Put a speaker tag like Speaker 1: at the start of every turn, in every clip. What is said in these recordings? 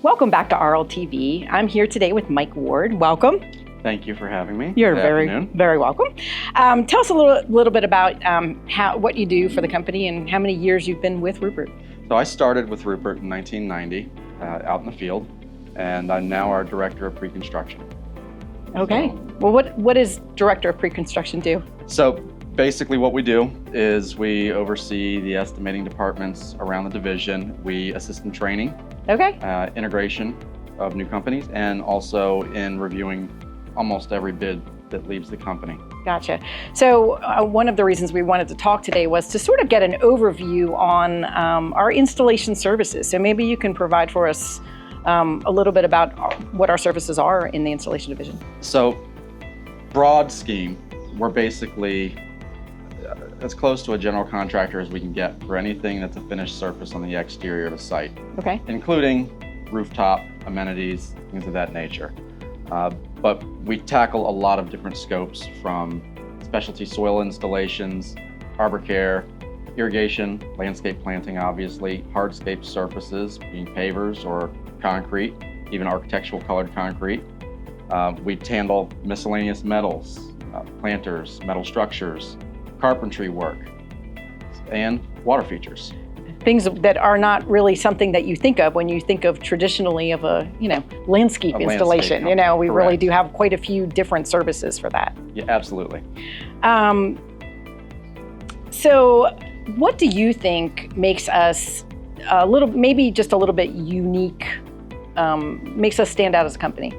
Speaker 1: Welcome back to RLTV. I'm here today with Mike Ward. Welcome.
Speaker 2: Thank you for having me.
Speaker 1: You're
Speaker 2: Good
Speaker 1: very,
Speaker 2: afternoon.
Speaker 1: very welcome. Tell us a little bit about what you do for the company and how many years you've been with Ruppert.
Speaker 2: So I started with Ruppert in 1990 out in the field, and I'm now our Director of Pre-Construction.
Speaker 1: Okay. Well, what does Director of Pre-Construction do?
Speaker 2: So basically what we do is we oversee the estimating departments around the division. We assist in training,
Speaker 1: Okay.
Speaker 2: integration of new companies, and also in reviewing almost every bid that leaves the company.
Speaker 1: Gotcha. So one of the reasons we wanted to talk today was to sort of get an overview on our installation services. So maybe you can provide for us a little bit about what our services are in the installation division.
Speaker 2: So broad scheme, we're basically as close to a general contractor as we can get for anything that's a finished surface on the exterior of a site,
Speaker 1: Okay.
Speaker 2: including rooftop, amenities, things of that nature. But we tackle a lot of different scopes, from specialty soil installations, harbor care, irrigation, landscape planting obviously, hardscape surfaces, being pavers or concrete, even architectural colored concrete. We handle miscellaneous metals, planters, metal structures, carpentry work, and water features.
Speaker 1: Things that are not really something that you think of when you think of traditionally of a landscape installation.
Speaker 2: Landscape,
Speaker 1: We
Speaker 2: correct.
Speaker 1: really do have quite a few different services for that.
Speaker 2: Yeah, absolutely.
Speaker 1: So what do you think makes us maybe just a little bit unique, makes us stand out as a company?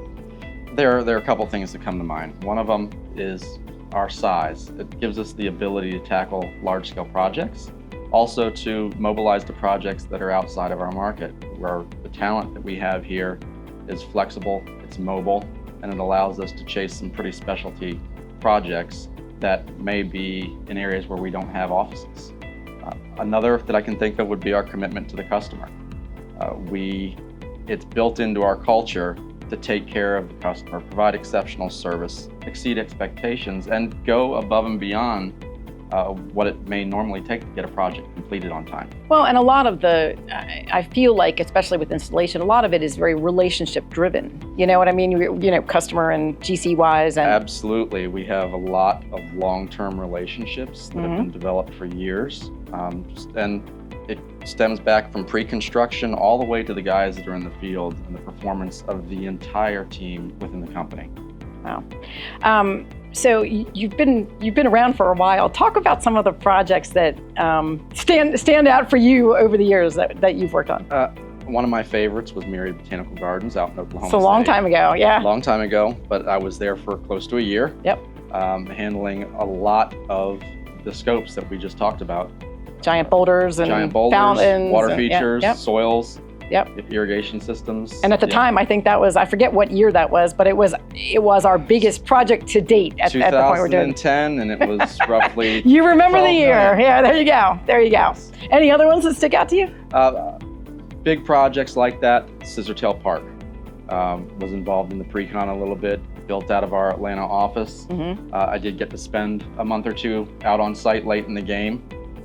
Speaker 2: There are a couple things that come to mind. One of them is our size. It gives us the ability to tackle large-scale projects, also to mobilize the projects that are outside of our market, where the talent that we have here is flexible, it's mobile, and it allows us to chase some pretty specialty projects that may be in areas where we don't have offices. Another that I can think of would be our commitment to the customer. It's built into our culture to take care of the customer, provide exceptional service, exceed expectations, and go above and beyond what it may normally take to get a project completed on time.
Speaker 1: Well, and a lot of I feel like, especially with installation, a lot of it is very relationship driven. You know what I mean? Customer and GC wise. And
Speaker 2: Absolutely. We have a lot of long-term relationships that have been developed for years. And it stems back from pre-construction all the way to the guys that are in the field and the performance of the entire team within the company.
Speaker 1: Wow. So you've been around for a while. Talk about some of the projects that stand out for you over the years that you've worked on.
Speaker 2: One of my favorites was Myriad Botanical Gardens out in Oklahoma
Speaker 1: It's a long
Speaker 2: State.
Speaker 1: time ago, yeah.
Speaker 2: Long time ago, but I was there for close to a year.
Speaker 1: Yep.
Speaker 2: Handling a lot of the scopes that we just talked about.
Speaker 1: Giant boulders and fountains,
Speaker 2: water
Speaker 1: and,
Speaker 2: features,
Speaker 1: yep.
Speaker 2: Soils,
Speaker 1: Yep.
Speaker 2: irrigation systems.
Speaker 1: And at the time, I think that was, I forget what year that was, but it was our biggest project to date at the point we're doing.
Speaker 2: 2010, and it was roughly.
Speaker 1: You remember the
Speaker 2: 12
Speaker 1: year?
Speaker 2: million.
Speaker 1: Yeah, there you go. There you go. Any other ones that stick out to you?
Speaker 2: Big projects like that. Scissortail Park was involved in the pre-con a little bit, built out of our Atlanta office. I did get to spend a month or two out on site late in the game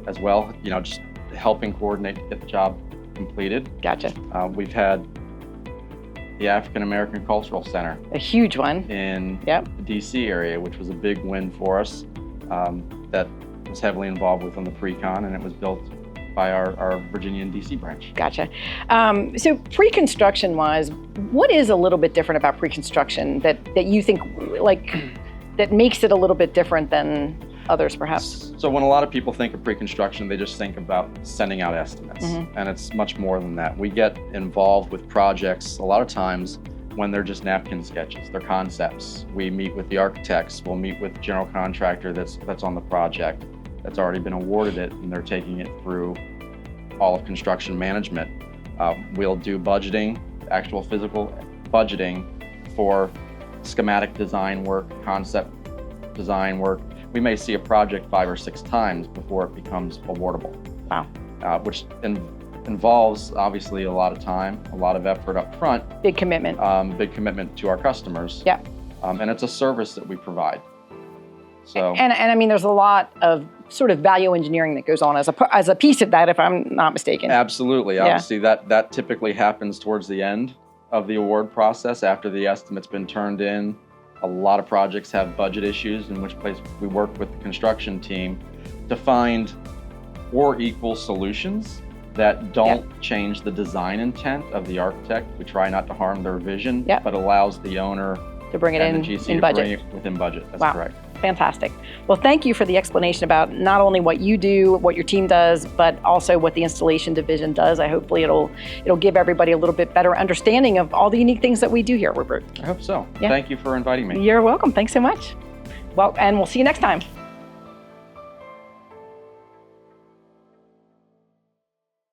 Speaker 2: as well, just helping coordinate to get the job completed.
Speaker 1: Gotcha.
Speaker 2: We've had the African American Cultural Center
Speaker 1: A huge one.
Speaker 2: in
Speaker 1: Yep.
Speaker 2: the DC area, which was a big win for us. That was heavily involved with on the pre-con, and it was built by our Virginia and DC branch.
Speaker 1: Gotcha. So pre-construction wise, what is a little bit different about pre-construction that you think that makes it a little bit different than others perhaps?
Speaker 2: So when a lot of people think of pre-construction, they just think about sending out estimates, and it's much more than that. We get involved with projects a lot of times when they're just napkin sketches, they're concepts. We meet with the architects, we'll meet with the general contractor that's on the project, that's already been awarded it, and they're taking it through all of construction management. We'll do budgeting, actual physical budgeting for schematic design work, concept design work. We may see a project 5 or 6 times before it becomes awardable.
Speaker 1: Wow.
Speaker 2: Which involves obviously a lot of time, a lot of effort up front.
Speaker 1: Big commitment.
Speaker 2: Big commitment to our customers.
Speaker 1: Yeah.
Speaker 2: And it's a service that we provide. So.
Speaker 1: And I mean, there's a lot of sort of value engineering that goes on as a piece of that, if I'm not mistaken.
Speaker 2: Absolutely.
Speaker 1: Yeah.
Speaker 2: Obviously, that typically happens towards the end of the award process after the estimate's been turned in. A lot of projects have budget issues, in which case we work with the construction team to find or equal solutions that don't change the design intent of the architect. We try not to harm their vision, but allows the owner
Speaker 1: to bring it
Speaker 2: and the GC
Speaker 1: in
Speaker 2: to
Speaker 1: budget.
Speaker 2: bring it within budget. That's correct.
Speaker 1: Fantastic. Well, thank you for the explanation about not only what you do, what your team does, but also what the installation division does. Hopefully it'll give everybody a little bit better understanding of all the unique things that we do here at Ruppert.
Speaker 2: I hope so. Thank you for inviting me.
Speaker 1: You're welcome. Thanks so much. Well, and we'll see you next time.